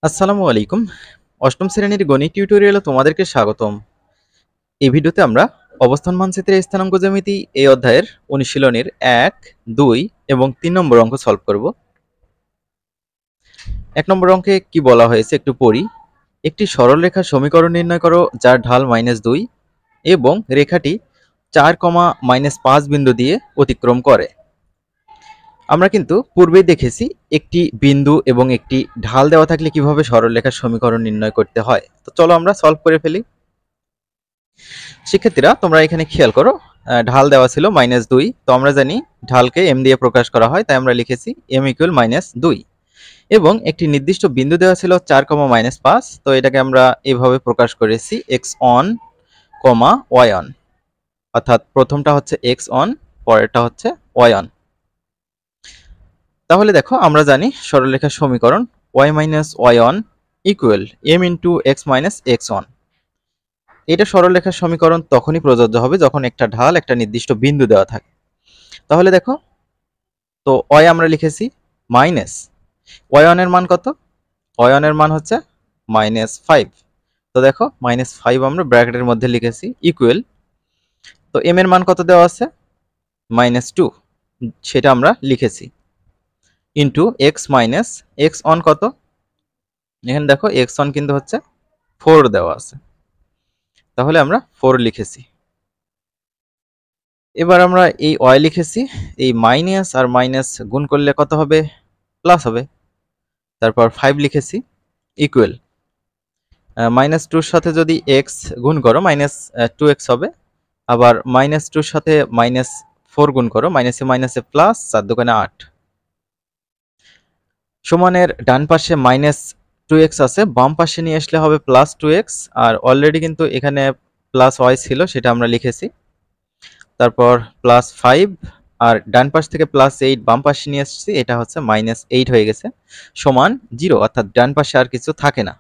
আসসালামু আলাইকুম। অষ্টম শ্রেণীর গণিত টিউটোরিয়ালে তোমাদেরকে স্বাগতম। এই ভিডিওতে আমরা অবস্থান মানচিত্রের স্থানাঙ্ক জ্যামিতি এই অধ্যায়ের অনুশীলনীর ১, ২ এবং ৩ নম্বর অঙ্ক সলভ করব। ১ নম্বর অঙ্কে কি বলা হয়েছে একটু পড়ি। একটি সরল রেখার সমীকরণ নির্ণয় করো যার ঢাল -২ এবং রেখাটি ৪, -৫ বিন্দু দিয়ে অতিক্রম করে। আমরা কিন্তু পূর্বেই দেখেছি একটি বিন্দু এবং একটি ঢাল দেওয়া থাকলে কিভাবে সরলরেখার সমীকরণ নির্ণয় করতে হয়। তো চলো আমরা সলভ করে ফেলি। শিক্ষার্থীরা তোমরা এখানে খেয়াল করো, ঢাল দেওয়া ছিল -২। তো আমরা জানি ঢালকে m দিয়ে প্রকাশ করা হয়, তাই আমরা লিখেছি m = -2 এবং একটি নির্দিষ্ট বিন্দু দেওয়া ছিল ৪, -৫। তো এটাকে আমরা এভাবে প্রকাশ করেছি x1, y1, অর্থাৎ প্রথমটা হচ্ছে x1, পরেরটা হচ্ছে y1। তাহলে দেখো আমরা জানি সরলরেখার সমীকরণ y - y1 = m × x - x1। এটা সরলরেখার সমীকরণ তখনই প্রযোজ্য হবে যখন একটা ঢাল একটা নির্দিষ্ট বিন্দু দেওয়া থাকে। তাহলে দেখো, তো y আমরা লিখেছি মাইনাস, y1 এর মান কত? y1 এর মান হচ্ছে -5। তো দেখো -5 আমরা ব্র্যাকেটের মধ্যে লিখেছি ইকুয়াল, তো m এর মান কত দেওয়া আছে? -2, সেটা আমরা লিখেছি ইনটু x - x1 কত? এখানে দেখো x1 কিন্তু হচ্ছে 4 দেওয়া আছে, তাহলে আমরা 4 লিখেছি। এবার আমরা এই y লিখেছি, এই মাইনাস আর মাইনাস গুণ করলে কত হবে? প্লাস হবে। তারপর 5 লিখেছি ইকুয়াল, -2 এর সাথে যদি x গুণ করো -2x হবে, আবার -2 এর সাথে -4 গুণ করো, মাইনাসে মাইনাসে প্লাস, 4 দোকানে 8। সমানের ডান পাশে -2x আছে, বাম পাশে নিয়ে আসলে হবে +2x, আর অলরেডি কিন্তু এখানে প্লাস y ছিল সেটা আমরা লিখেছি। তারপর +5 আর ডান পাশ থেকে +8 বাম পাশে নিয়ে আসছি, এটা হচ্ছে -8 হয়ে গেছে, সমান 0, অর্থাৎ ডান পাশে আর কিছু থাকে না।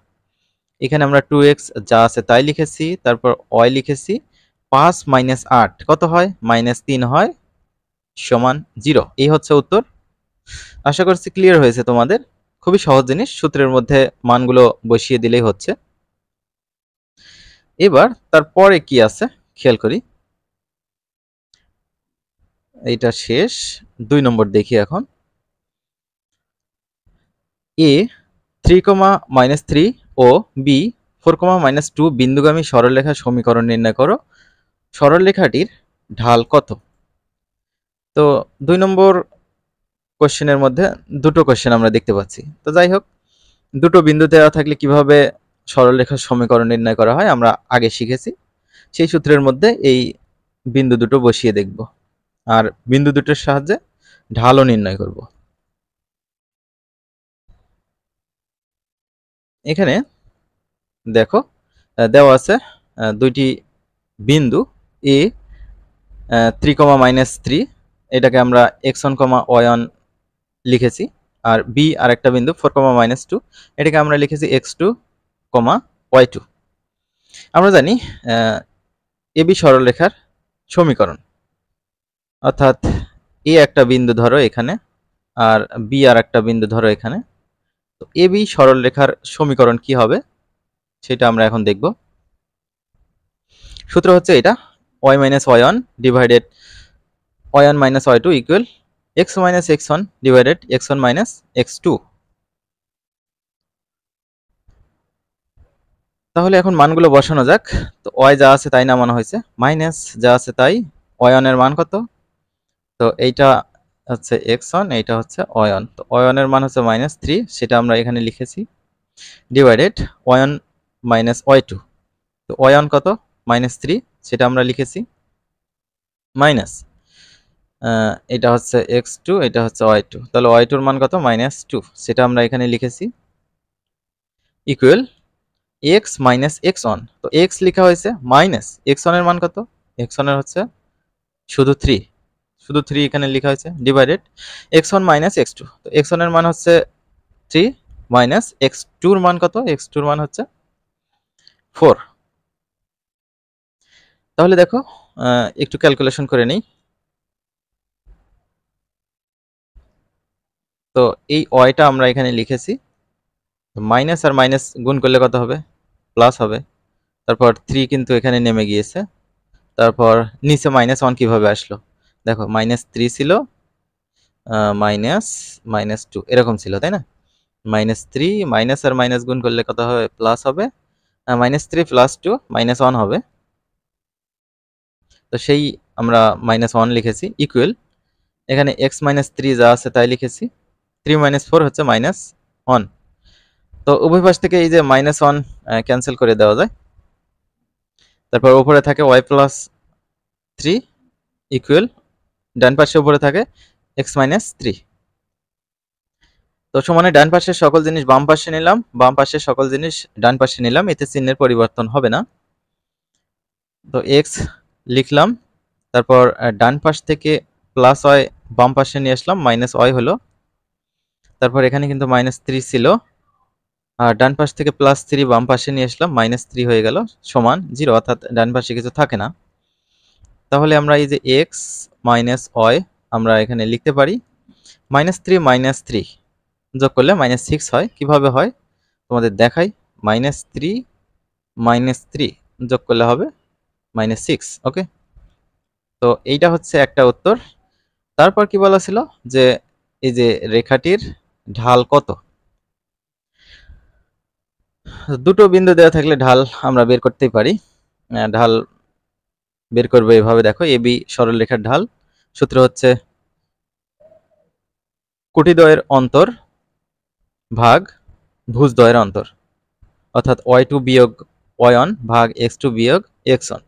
এখানে আমরা 2x যা আছে তাই লিখেছি, তারপর y লিখেছি, 5 - 8 কত হয়? -3 হয়, সমান 0। এই হচ্ছে উত্তর। আশা করছি ক্লিয়ার হয়েছে তোমাদের। খুবই সহজ জিনিস, সূত্রের মধ্যে মানগুলো বসিয়ে দিলেই হচ্ছে। এবার তারপরে কি আছে খেয়াল করি। এইটা শেষ, 2 নম্বর দেখি এখন। a 3, -3 ও b 4, -2 বিন্দুগামী সরলরেখার সমীকরণ নির্ণয় করো। সরলরেখাটির ঢাল কত? তো 2 নম্বর কোশ্চেনের মধ্যে দুটো কোশ্চেন আমরা দেখতে পাচ্ছি। তো যাই হোক, দুটো বিন্দু দেওয়া থাকলে কিভাবে সরলরেখার সমীকরণ নির্ণয় করা হয় আমরা আগে শিখেছি। সেই সূত্রের মধ্যে এই বিন্দু দুটো বসিয়ে দেখব, আর বিন্দু দুটোর সাহায্যে ঢালও নির্ণয় করব। এখানে দেখো দেওয়া আছে দুইটি বিন্দু a 3, -3, এটাকে আমরা x1, y1 লিখেছি, আর b আরেকটা বিন্দু 4, -2, এটাকে আমরা লিখেছি x2, y2। আমরা জানি ab সরলরেখার সমীকরণ, অর্থাৎ a একটা বিন্দু ধরো এখানে, আর b আর একটা বিন্দু ধরো এখানে। তো ab সরলরেখার সমীকরণ কি হবে সেটা আমরা এখন দেখব। সূত্র হচ্ছে এটা, y - y1 divided y1 - y2 equal x - x1 divided x1 - x2। তাহলে এখন মানগুলো বসানো যাক। তো y যা আছে তাই নামানো হয়েছে, মাইনাস যা আছে তাই, y1 এর মান কত? তো এইটা হচ্ছে x1, এইটা হচ্ছে y1। তো y1 এর মান হচ্ছে -3, সেটা আমরা এখানে লিখেছি, ডিভাইডেড y1 - y2। তো y1 কত? -3, সেটা আমরা লিখেছি, মাইনাস এটা হচ্ছে x2, এটা হচ্ছে y2। তাহলে y2 এর মান কত? -2, সেটা আমরা এখানে লিখেছি, ইকুয়াল x - x1। তো x লেখা হয়েছে, মাইনাস x1 এর মান কত? x1 এর হচ্ছে শুধু 3, শুধু 3 এখানে লেখা হয়েছে, ডিভাইডেড x1 - x2। তো x1 এর মান হচ্ছে 3, মাইনাস x2 এর মান কত? x2 এর মান হচ্ছে 4। তাহলে দেখো একটু ক্যালকুলেশন করে নেই। তো এই y টা আমরা এখানে লিখেছি, মাইনাস আর মাইনাস গুণ করলে কত হবে? প্লাস হবে। তারপর 3 কিন্তু এখানে নেমে গিয়েছে। তারপর নিচে -1 কিভাবে আসলো? দেখো -3 ছিল, মাইনাস -2 এরকম ছিল, তাই না? -3 মাইনাস আর মাইনাস গুণ করলে কত হবে? প্লাস হবে। -3 + 2 -1 হবে। তো সেই আমরা -1 লিখেছি ইকুয়াল এখানে x - 3 যা আছে তাই লিখেছি। 3 - 4 হচ্ছে -1। তো উভয় পাশ থেকে এই যে -1 ক্যান্সেল করে দেওয়া যায়। তারপর উপরে থাকে y + 3 ইকুয়াল ডান পাশে উপরে থাকে x - 3। তো সমানে ডান পাশের সকল জিনিস বাম পাশে নিলাম, বাম পাশের সকল জিনিস ডান পাশে নিলাম, এতে চিহ্নের পরিবর্তন হবে না। তো x লিখলাম, তারপর ডান পাশ থেকে +y বাম পাশে নিয়ে আসলাম, -y হলো। তারপর এখানে কিন্তু -3 ছিল, আর ডান পাশ থেকে +3 বাম পাশে নিয়ে আসলাম, -3 হয়ে গেল সমান 0, অর্থাৎ ডান পাশে কিছু থাকে না। তাহলে আমরা এই যে x - y আমরা এখানে লিখতে পারি -3 - 3 যোগ করলে -6 হয়। কিভাবে হয় তোমাদের দেখাই। -3 - 3 যোগ করলে হবে -6। ওকে, তো এইটা হচ্ছে একটা উত্তর। তারপর কি বলা ছিল যে এই যে রেখাটির ঢাল কত? দুটো বিন্দু দেওয়া থাকলে ঢাল আমরা বের করতেই পারি। ঢাল বের করবে এভাবে, দেখো AB সরলরেখার ঢাল সূত্র হচ্ছে কোটিদ্বয়ের অন্তর ভাগ ভুজদ্বয়ের অন্তর, অর্থাৎ y2 বিয়োগ y1 ভাগ x2 বিয়োগ x1।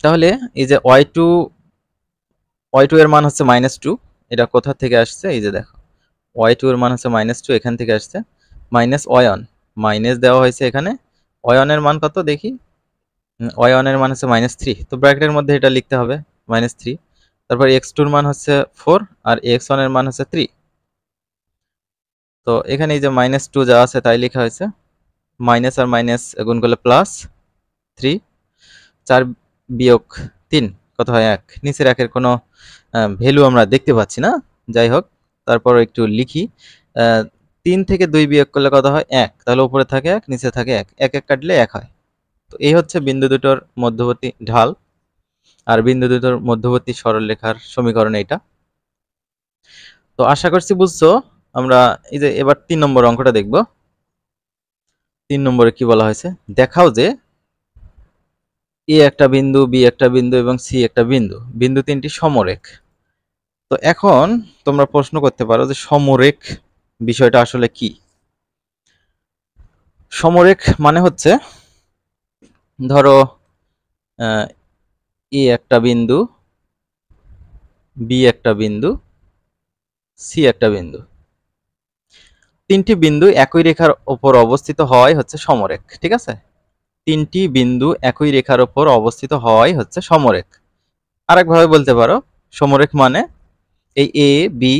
তাহলে এই যে y2 এর মান হচ্ছে -2, এটা কোথা থেকে আসছে? এই যে দেখো y2 এর মান হচ্ছে -2, এখান থেকে আসছে। -y1 মাইনাস দেওয়া হয়েছে এখানে। y1 এর মান কত দেখি? y1 এর মান হচ্ছে -3, তো ব্র্যাকেটের মধ্যে এটা লিখতে হবে -3। তারপর x2 এর মান হচ্ছে 4 আর x1 এর মান হচ্ছে 3। তো এখানে এই যে -2 যা আছে তাই লেখা হয়েছে, মাইনাস আর মাইনাস গুণ করলে +3, 4 বিয়োগ 3 কত হয়? 1। নিচের 1 এর কোনো ভ্যালু আমরা দেখতে পাচ্ছি না, যাই হোক তারপর একটু লিখি। 3 থেকে 2 বিয়োগ করলে কত হয়? 1। তাহলে উপরে থাকে 1, নিচে থাকে 1, 1 1 কাটলে 1 হয়। তো এই হচ্ছে বিন্দু দুটোর মধ্যবর্তী ঢাল আর বিন্দু দুটোর মধ্যবর্তী সরলরেখার সমীকরণ এইটা। তো আশা করছি বুঝছো। আমরা এই যে এবার 3 নম্বর অঙ্কটা দেখব। 3 নম্বরে কি বলা হয়েছে? দেখাও যে এ একটা বিন্দু, বি একটা বিন্দু এবং সি একটা বিন্দু, বিন্দু তিনটি সমরেখ। তো এখন তোমরা প্রশ্ন করতে পারো যে সমরেখ বিষয়টা আসলে কি? সমরেখ মানে হচ্ছে ধরো এ একটা বিন্দু, বি একটা বিন্দু, সি একটা বিন্দু, তিনটি বিন্দু একই রেখার উপর অবস্থিত হওয়াই হচ্ছে সমরেখ। ঠিক আছে, তিনটি বিন্দু একই রেখার উপর অবস্থিত হওয়াই হচ্ছে সমরেখ। আরেকভাবে বলতে পারো সমরেখ মানে এই এ বি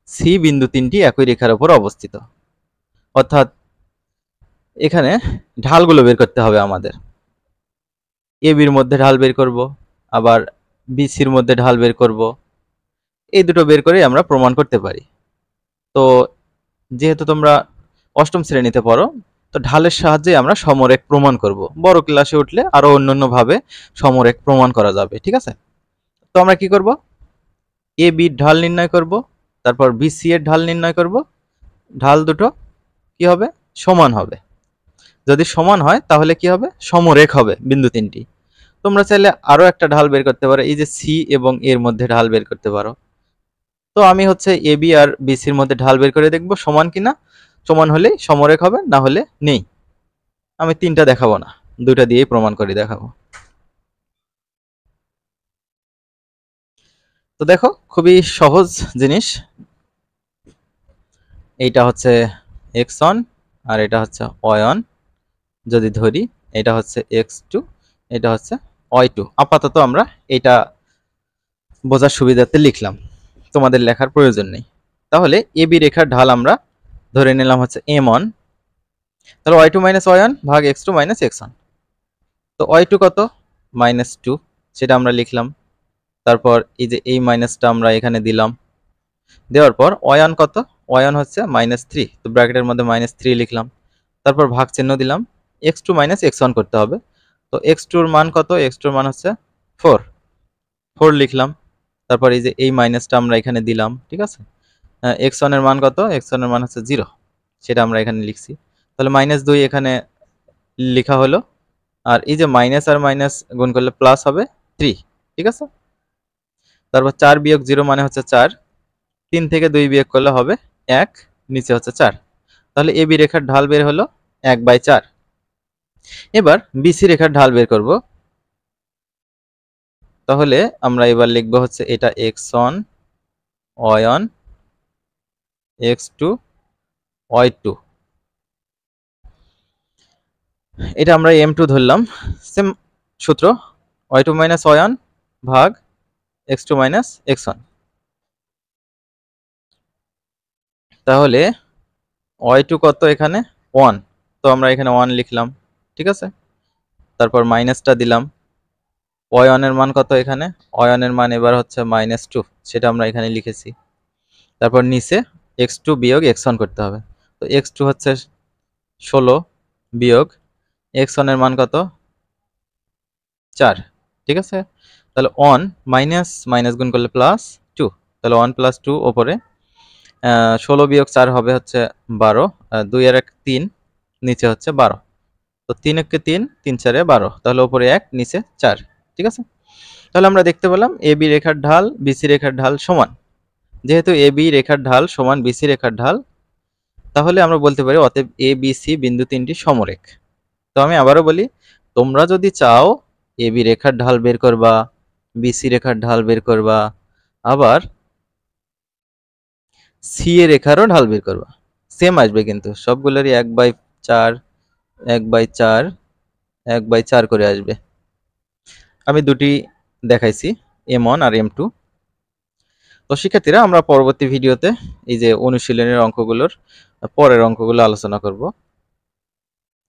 সি বিন্দু তিনটি একই রেখার উপর অবস্থিত। অর্থাৎ এখানে ঢালগুলো বের করতে হবে আমাদের। এ বির মধ্যে ঢাল বের করব, আবার বি সির মধ্যে ঢাল বের করব। এই দুটো বের করে আমরা প্রমাণ করতে পারি। তো যেহেতু তোমরা অষ্টম শ্রেণীতে পড়ো, তো ঢালের সাহায্যে আমরা সমরেখ প্রমাণ করব। বড় ক্লাসে উঠলে আরো অন্যান্য ভাবে সমরেখ প্রমাণ করা যাবে। ঠিক আছে, তো আমরা কি করব? এ বির ঢাল নির্ণয় করব, তারপর বি সি এর ঢাল নির্ণয় করব। ঢাল দুটো কি হবে? সমান হবে। যদি সমান হয় তাহলে কি হবে? সমরেখ হবে বিন্দু তিনটি। তোমরা চাইলে আরো একটা ঢাল বের করতে পারো, এই যে সি এবং এর মধ্যে ঢাল বের করতে পারো। তো আমি হচ্ছে এ বি আর বি সির মধ্যে ঢাল বের করে দেখব সমান কিনা। সমান হলেই সমরেখ হবে, না হলে নেই। আমি তিনটা দেখাবো না, দুইটা দিয়েই প্রমাণ করে দেখাবো। তো দেখো খুবই সহজ জিনিস। এইটা হচ্ছে x1 আর এটা হচ্ছে y1 যদি ধরি, এটা হচ্ছে x2, এটা হচ্ছে y2। আপাতত আমরা এটা বোঝার সুবিধাতে লিখলাম, তোমাদের লেখার প্রয়োজন নেই। তাহলে এবি রেখার ঢাল আমরা ধরে নিলাম হচ্ছে m1। তাহলে y2 - y1 ভাগ x2 - x1। তো y2 কত? -2, সেটা আমরা লিখলাম। তারপর এই যে এই মাইনাসটা আমরা এখানে দিলাম, দেওয়ার পর y1 কত? অয়ন হচ্ছে -3, তো ব্র্যাকেটের মধ্যে -3 লিখলাম, তারপর ভাগ চিহ্ন দিলাম, x2 - x1 করতে হবে। তো x2 এর মান কত? x2 এর মান হচ্ছে 4, 4 লিখলাম, তারপর এই যে এই মাইনাসটা আমরা এখানে দিলাম, ঠিক আছে। x1 এর মান কত? x1 এর মান হচ্ছে 0, সেটা আমরা এখানে লিখছি। তাহলে -2 এখানে লেখা হলো, আর এই যে মাইনাস আর মাইনাস গুণ করলে প্লাস হবে 3, ঠিক আছে। তারপর 4 বিয়োগ 0 মানে হচ্ছে 4, 3 থেকে 2 বিয়োগ করলে হবে 1, নিচে হচ্ছে 4। তাহলে এবি রেখার ঢাল বের হলো 1/4। এবার বিসি রেখার ঢাল বের করব। তাহলে আমরা এবার লিখব হচ্ছে এটা x1 অয়ন, x2 y2, এটা আমরা m2 ধরলাম। সেম সূত্র, y2 মাইনাস অয়ন ভাগ x2 মাইনাস x1। তাহলে y2 কত? এখানে 1, তো আমরা এখানে 1 লিখলাম, ঠিক আছে। তারপর মাইনাসটা দিলাম, অয়নের মান কত? এখানে অয়নের মান এবার হচ্ছে -2, সেটা আমরা এখানে লিখেছি। তারপর নিচে x2 বিয়োগ x1 করতে হবে। তো x2 হচ্ছে 16 বিয়োগ x1 এর মান কত? 4, ঠিক আছে। তাহলে 1 মাইনাস মাইনাস গুণ করলে +2, তাহলে 1 + 2 ওপরে 16 বিয়োগ 4 হবে হচ্ছে 12, 2 আর 1 3, নিচে হচ্ছে 12। তো 3 একে 3, 3 4 12, তাহলে ওপরে 1 নিচে 4, ঠিক আছে। তাহলে আমরা দেখতে পেলাম এবি রেখার ঢাল বিসি রেখার ঢাল সমান। যেহেতু এবি রেখার ঢাল সমান বিসি রেখার ঢাল, তাহলে আমরা বলতে পারি অতএব এ বি সি বিন্দু তিনটি সমরেখ। তো আমি আবারও বলি, তোমরা যদি চাও এবি রেখার ঢাল বের করবা, বিসি রেখার ঢাল বের করবা, আবার সি এ রেখারও ঢাল বের করবা, সেম আসবে কিন্তু সবগুলোরই 1/4 1/4 1/4 করে আসবে। আমি দুটি দেখাইছি, m1 আর m2। তো শিক্ষার্থীরা, আমরা পরবর্তী ভিডিওতে এই যে অনুশীলনের অঙ্কগুলোর পরের অঙ্কগুলো আলোচনা করব।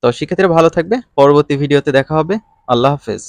তো শিক্ষার্থীরা ভালো থাকবে, পরবর্তী ভিডিওতে দেখা হবে। আল্লাহ হাফেজ।